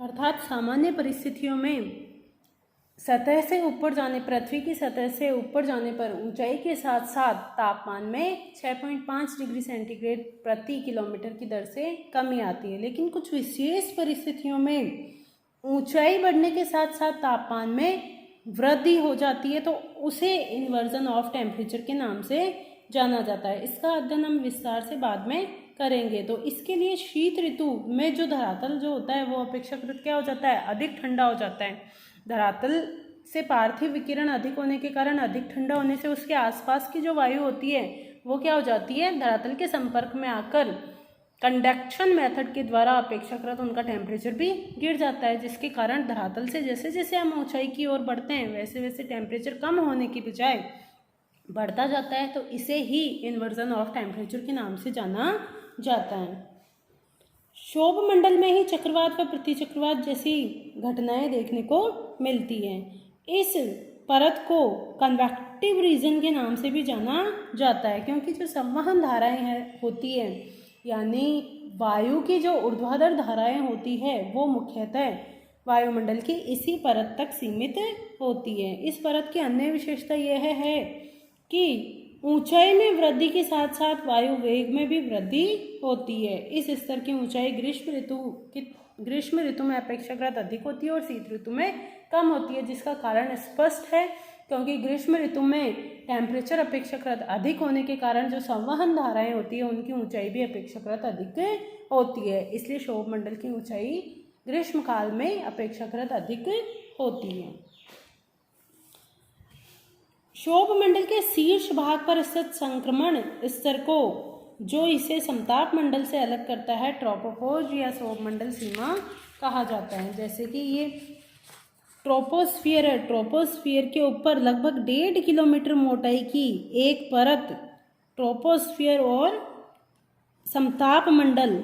अर्थात सामान्य परिस्थितियों में सतह से ऊपर जाने पृथ्वी की सतह से ऊपर जाने पर ऊंचाई के साथ साथ तापमान में 6.5 डिग्री सेंटीग्रेड प्रति किलोमीटर की दर से कमी आती है। लेकिन कुछ विशेष परिस्थितियों में ऊंचाई बढ़ने के साथ साथ तापमान में वृद्धि हो जाती है, तो उसे इन्वर्जन ऑफ टेम्परेचर के नाम से जाना जाता है। इसका अध्ययन हम विस्तार से बाद में करेंगे। तो इसके लिए शीत ऋतु में जो धरातल जो होता है वो अपेक्षाकृत क्या हो जाता है, अधिक ठंडा हो जाता है। धरातल से पार्थिव विकिरण अधिक होने के कारण अधिक ठंडा होने से उसके आसपास की जो वायु होती है वो क्या हो जाती है, धरातल के संपर्क में आकर कंडक्शन मेथड के द्वारा अपेक्षाकृत उनका टेम्परेचर भी गिर जाता है, जिसके कारण धरातल से जैसे जैसे हम ऊंचाई की ओर बढ़ते हैं वैसे वैसे टेम्परेचर कम होने की बजाय बढ़ता जाता है। तो इसे ही इन्वर्जन ऑफ टेम्परेचर के नाम से जाना जाता है। क्षोभ मंडल में ही चक्रवात व प्रतिचक्रवात जैसी घटनाएं देखने को मिलती हैं। इस परत को कन्वेक्टिव रीजन के नाम से भी जाना जाता है, क्योंकि जो संवहन धाराएं होती हैं यानी वायु की जो ऊर्ध्वाधर धाराएं होती है वो मुख्यतः वायुमंडल की इसी परत तक सीमित होती है। इस परत की अन्य विशेषता यह है कि ऊंचाई में वृद्धि के साथ साथ वायु वेग में भी वृद्धि होती है। इस स्तर की ऊंचाई ग्रीष्म ऋतु में अपेक्षाकृत अधिक होती है और शीत ऋतु में कम होती है, जिसका कारण स्पष्ट है, क्योंकि ग्रीष्म ऋतु में टेम्परेचर अपेक्षाकृत अधिक होने के कारण जो संवहन धाराएं होती है उनकी ऊंचाई भी अपेक्षाकृत अधिक होती है। इसलिए क्षोभ मंडल की ऊंचाई ग्रीष्म काल में अपेक्षाकृत अधिक होती है। क्षोभ मंडल के शीर्ष भाग पर स्थित संक्रमण स्तर को जो इसे समताप मंडल से अलग करता है ट्रोपोपोज या क्षोभ मंडल सीमा कहा जाता है। जैसे कि ये ट्रोपोस्फियर है, ट्रोपोस्फियर के ऊपर लगभग 1.5 किलोमीटर मोटाई की एक परत ट्रोपोस्फियर और समताप मंडल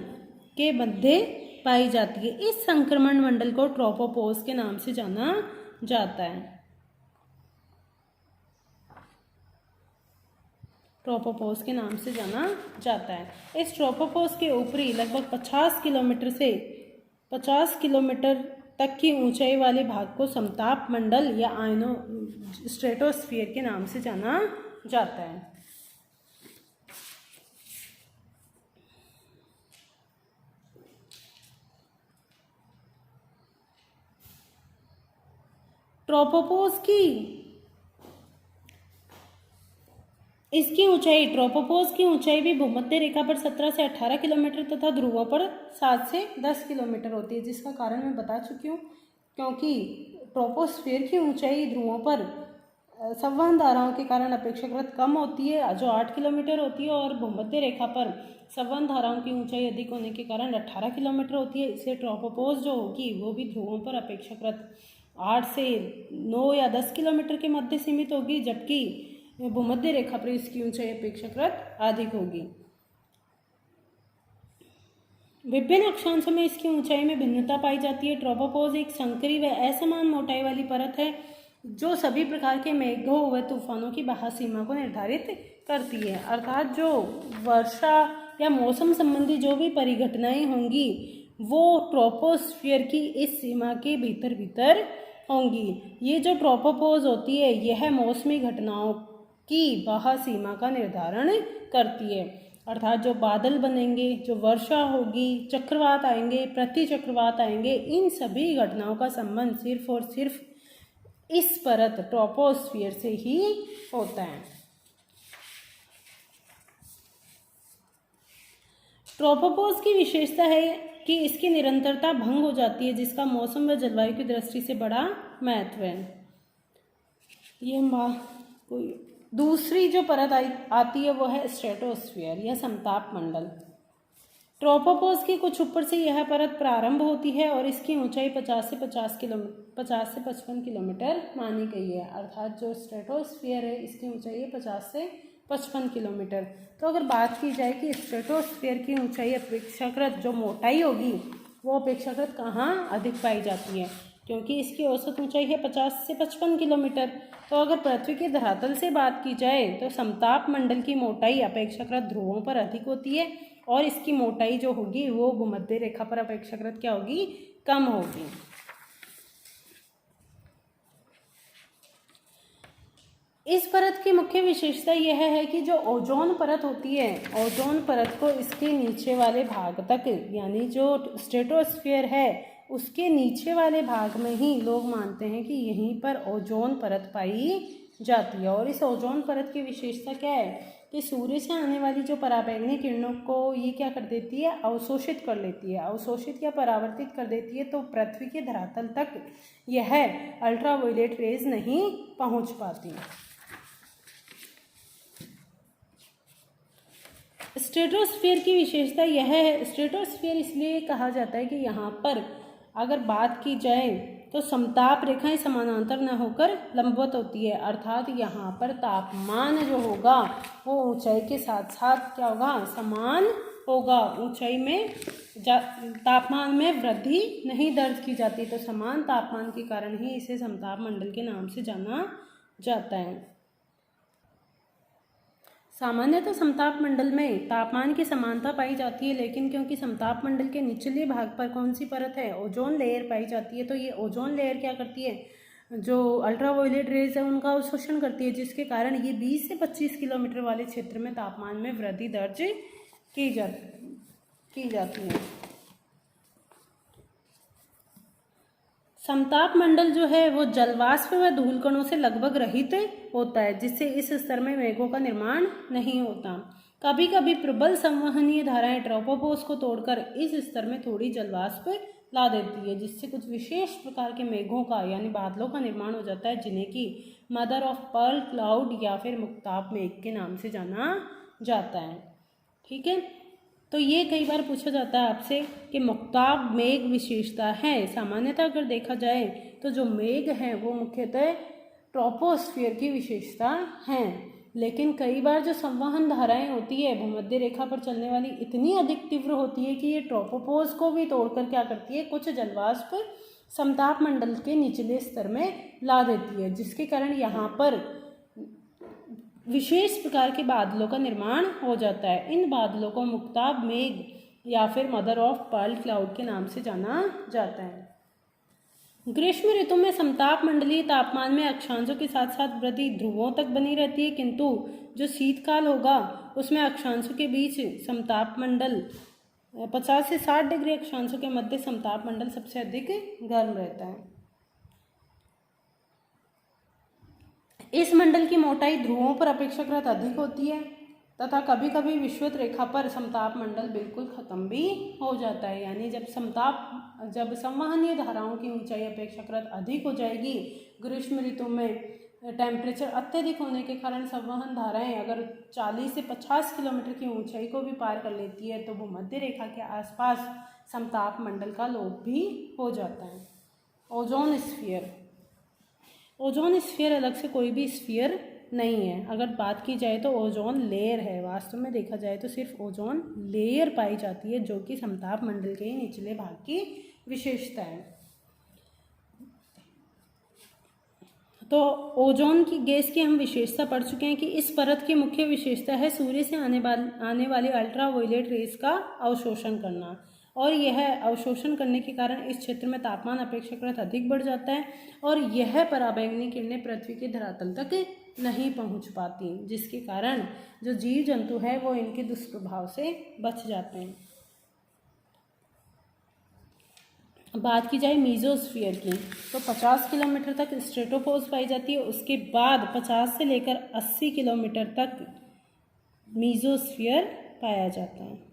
के मध्य पाई जाती है। इस संक्रमण मंडल को ट्रोपोपोज के नाम से जाना जाता है। ट्रोपोपोज के नाम से जाना जाता है। इस ट्रोपोपोज के ऊपरी लगभग 50 किलोमीटर से 50 किलोमीटर तक की ऊंचाई वाले भाग को समताप मंडल या स्ट्रेटोस्फियर के नाम से जाना जाता है। ट्रोपोपोज ट्रोपोपोज की ऊंचाई भी भूमध्य रेखा पर 17 से 18 किलोमीटर तथा ध्रुवों पर 7 से 10 किलोमीटर होती है, जिसका कारण मैं बता चुकी हूँ, क्योंकि ट्रोपोस्फियर की ऊंचाई ध्रुवों पर संवहन धाराओं के कारण अपेक्षाकृत कम होती है जो 8 किलोमीटर होती है, और भूमध्य रेखा पर संवहन धाराओं की ऊंचाई अधिक होने के कारण 18 किलोमीटर होती है। इससे ट्रोपोपोज जो होगी वो भी ध्रुवों पर अपेक्षाकृत 8 से 9 या 10 किलोमीटर के मध्य सीमित होगी, जबकि भूमध्य रेखा पर इसकी ऊंचाई अपेक्षाकृत अधिक होगी। विभिन्न अक्षांशों में इसकी ऊंचाई में भिन्नता पाई जाती है। ट्रोपोपोज एक संकरी व असमान मोटाई वाली परत है जो सभी प्रकार के मेघों व तूफानों की बाह्य सीमा को निर्धारित करती है। अर्थात जो वर्षा या मौसम संबंधी जो भी परिघटनाएं होंगी वो ट्रोपोस्फियर की इस सीमा के भीतर भीतर होंगी। ये जो ट्रोपोपोज होती है यह मौसमी घटनाओं की बाह्य सीमा का निर्धारण करती है। अर्थात जो बादल बनेंगे, जो वर्षा होगी, चक्रवात आएंगे, प्रतिचक्रवात आएंगे, इन सभी घटनाओं का संबंध सिर्फ और सिर्फ इस परत ट्रोपोस्फियर से ही होता है। ट्रोपोपोज की विशेषता है कि इसकी निरंतरता भंग हो जाती है, जिसका मौसम व जलवायु की दृष्टि से बड़ा महत्व है। ये दूसरी जो परत आती है वो है स्ट्रेटोस्फियर या समताप मंडल। ट्रोपोपोज के कुछ ऊपर से यह परत प्रारंभ होती है और इसकी ऊंचाई 50 से 55 किलोमीटर मानी गई है। अर्थात जो स्ट्रेटोस्फियर है इसकी ऊंचाई है 50 से 55 किलोमीटर। तो अगर बात की जाए कि स्ट्रेटोस्फियर की ऊंचाई अपेक्षाकृत जो मोटाई होगी वो अपेक्षाकृत कहाँ अधिक पाई जाती है, क्योंकि इसकी औसत ऊंचाई है 50 से 55 किलोमीटर। तो अगर पृथ्वी के धरातल से बात की जाए तो समताप मंडल की मोटाई अपेक्षाकृत ध्रुवों पर अधिक होती है और इसकी मोटाई जो होगी वो भूमध्य रेखा पर अपेक्षाकृत क्या होगी, कम होगी। इस परत की मुख्य विशेषता यह है कि जो ओजोन परत होती है, ओजोन परत को इसके नीचे वाले भाग तक, यानी जो स्ट्रेटोस्फीयर है उसके नीचे वाले भाग में ही लोग मानते हैं कि यहीं पर ओजोन परत पाई जाती है। और इस ओजोन परत की विशेषता क्या है कि सूर्य से आने वाली जो पराबैंगनी किरणों को ये क्या कर देती है, अवशोषित कर लेती है, अवशोषित या परावर्तित कर देती है। तो पृथ्वी के धरातल तक यह अल्ट्रावायलेट रेज नहीं पहुंच पाती। स्ट्रेटोस्फीयर की विशेषता यह है, स्ट्रेटोस्फीयर इसलिए कहा जाता है कि यहाँ पर अगर बात की जाए तो समताप रेखाएं समानांतर न होकर लंबवत होती है, अर्थात यहाँ पर तापमान जो होगा वो ऊंचाई के साथ साथ क्या होगा, समान होगा। ऊंचाई में तापमान में वृद्धि नहीं दर्ज की जाती, तो समान तापमान के कारण ही इसे समताप मंडल के नाम से जाना जाता है। सामान्यतः समताप मंडल में तापमान की समानता पाई जाती है, लेकिन क्योंकि समताप मंडल के निचले भाग पर कौन सी परत है, ओजोन लेयर पाई जाती है, तो ये ओजोन लेयर क्या करती है, जो अल्ट्रावायलेट रेज है उनका अवशोषण करती है, जिसके कारण ये 20 से 25 किलोमीटर वाले क्षेत्र में तापमान में वृद्धि दर्ज की जाती है। समताप मंडल जो है वो जलवाष्प व धूल कणों से लगभग रहित होता है, जिससे इस स्तर में मेघों का निर्माण नहीं होता। कभी कभी प्रबल संवहनीय धाराएं ट्रोपोपोज को तोड़कर इस स्तर में थोड़ी जलवाष्प ला देती है, जिससे कुछ विशेष प्रकार के मेघों का यानी बादलों का निर्माण हो जाता है, जिन्हें कि मदर ऑफ पर्ल क्लाउड या फिर मुक्ताब मेघ के नाम से जाना जाता है। ठीक है, तो ये कई बार पूछा जाता है आपसे कि मुक्ताब मेघ विशेषता है। सामान्यतः अगर देखा जाए तो जो मेघ हैं वो मुख्यतः ट्रोपोस्फीयर की विशेषता हैं, लेकिन कई बार जो संवहन धाराएं होती है भूमध्य रेखा पर चलने वाली इतनी अधिक तीव्र होती है कि ये ट्रोपोपोज को भी तोड़कर क्या करती है, कुछ जलवाष्प समताप मंडल के निचले स्तर में ला देती है, जिसके कारण यहाँ पर विशेष प्रकार के बादलों का निर्माण हो जाता है। इन बादलों को मुक्ताब मेघ या फिर मदर ऑफ पर्ल क्लाउड के नाम से जाना जाता है। ग्रीष्म ऋतु में समताप मंडलीय तापमान में अक्षांशों के साथ साथ वृद्धि ध्रुवों तक बनी रहती है, किंतु जो शीतकाल होगा उसमें अक्षांशों के बीच समताप मंडल 50 से 60 डिग्री अक्षांशों के मध्य समताप मंडल सबसे अधिक गर्म रहता है। इस मंडल की मोटाई ध्रुवों पर अपेक्षाकृत अधिक होती है तथा कभी कभी विषुवत रेखा पर समताप मंडल बिल्कुल खत्म भी हो जाता है, यानी जब संवहनीय धाराओं की ऊंचाई अपेक्षाकृत अधिक हो जाएगी, ग्रीष्म ऋतु में टेम्परेचर अत्यधिक होने के कारण संवहन धाराएं अगर 40 से 50 किलोमीटर की ऊंचाई को भी पार कर लेती है तो भूमध्य रेखा के आसपास समताप मंडल का लोप भी हो जाता है। ओजोन स्फीयर, ओजोन स्फीयर अलग से कोई भी स्फीयर नहीं है। अगर बात की जाए तो ओजोन लेयर है, वास्तव में देखा जाए तो सिर्फ ओजोन लेयर पाई जाती है, जो कि समताप मंडल के निचले भाग की विशेषता है। तो ओजोन की गैस की हम विशेषता पढ़ चुके हैं कि इस परत की मुख्य विशेषता है सूर्य से आने वाली अल्ट्रावायलेट रेज का अवशोषण करना, और यह अवशोषण करने के कारण इस क्षेत्र में तापमान अपेक्षाकृत अधिक बढ़ जाता है और यह पराबैंगनी किरणें पृथ्वी के धरातल तक नहीं पहुंच पाती, जिसके कारण जो जीव जंतु है वो इनके दुष्प्रभाव से बच जाते हैं। बात की जाए मीजोस्फीयर की तो 50 किलोमीटर तक स्ट्रेटोपोज पाई जाती है, उसके बाद 50 से लेकर 80 किलोमीटर तक मीजोस्फीयर पाया जाता है।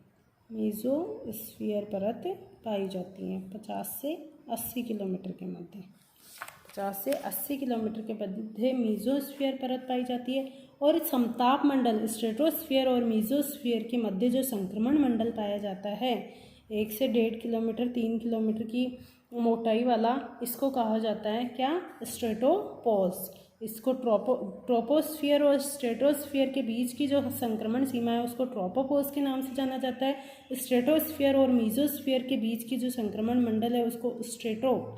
मीजोस्फीयर परत पाई जाती है 50 से 80 किलोमीटर के मध्य, 50 से 80 किलोमीटर के मध्य मीजोस्फीयर परत पाई जाती है। और समताप मंडल स्ट्रेटोस्फीयर और मीजोस्फीयर के मध्य जो संक्रमण मंडल पाया जाता है 1 से 1.5 किलोमीटर 3 किलोमीटर की मोटाई वाला, इसको कहा जाता है क्या, स्ट्रेटोपोज। इसको ट्रोपोस्फीयर और स्ट्रेटोस्फीयर के बीच की जो संक्रमण सीमा है उसको ट्रोपोपोज के नाम से जाना जाता है। स्ट्रेटोस्फीयर और मीजोस्फीयर के बीच की जो संक्रमण मंडल है उसको स्ट्रेटोपोज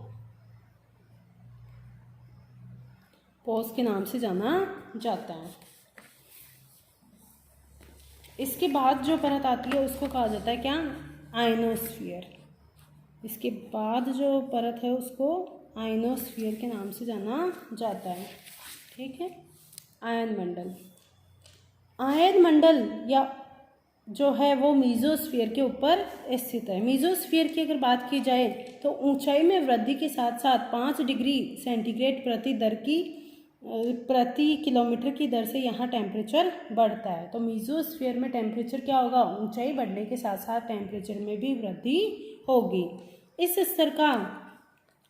के नाम से जाना जाता है। इसके बाद जो परत आती है उसको कहा जाता है क्या, आयनोस्फीयर। इसके बाद जो परत है उसको आयनोस्फीयर के नाम से जाना जाता है। ठीक है, आयन मंडल। आयन मंडल या जो है वो मीजोस्फीयर के ऊपर स्थित है। मीजोस्फीयर की अगर बात की जाए तो ऊंचाई में वृद्धि के साथ साथ 5 डिग्री सेंटीग्रेड प्रति किलोमीटर की दर से यहाँ टेम्परेचर बढ़ता है। तो मीजोस्फीयर में टेम्परेचर क्या होगा, ऊंचाई बढ़ने के साथ साथ टेम्परेचर में भी वृद्धि होगी। इस स्तर का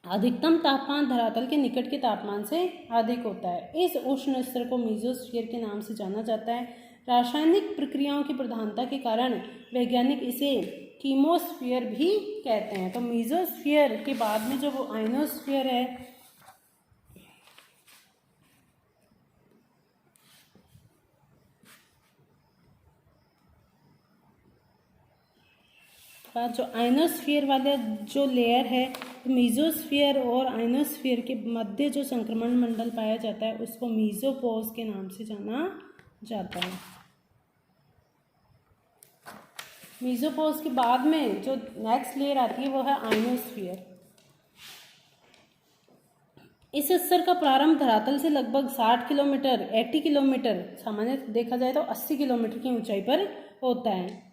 अधिकतम तापमान धरातल के निकट के तापमान से अधिक होता है। इस उष्ण स्तर को मीजोस्फीयर के नाम से जाना जाता है। रासायनिक प्रक्रियाओं की प्रधानता के कारण वैज्ञानिक इसे कीमोस्फीयर भी कहते हैं। तो मीजोस्फीयर के बाद में जो वो आयनोस्फीयर है, जो आयनोस्फीयर वाला जो लेयर है, मीजोस्फीयर और आयनोस्फीयर के मध्य जो संक्रमण मंडल पाया जाता है उसको मीजोपोज के नाम से जाना जाता है। मीजोपोज के बाद में जो नेक्स्ट लेयर आती है वो है आयनोस्फीयर। इस स्तर का प्रारंभ धरातल से लगभग 60 किलोमीटर 80 किलोमीटर, सामान्य देखा जाए तो 80 किलोमीटर की ऊंचाई पर होता है।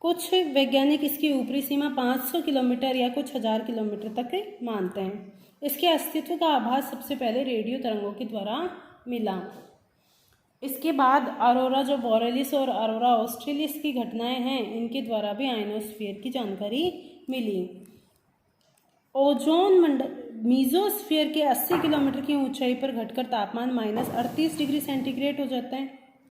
कुछ वैज्ञानिक इसकी ऊपरी सीमा 500 किलोमीटर या कुछ 1000 किलोमीटर तक मानते हैं। इसके अस्तित्व का आभास सबसे पहले रेडियो तरंगों के द्वारा मिला। इसके बाद अरोरा जो बोरेलिस और अरोरा ऑस्ट्रेलिस की घटनाएं हैं, इनके द्वारा भी आयनोस्फीयर की जानकारी मिली। ओजोन मंडल मीजोस्फीयर के 80 किलोमीटर की ऊंचाई पर घटकर तापमान -38 डिग्री सेंटीग्रेड हो जाता है।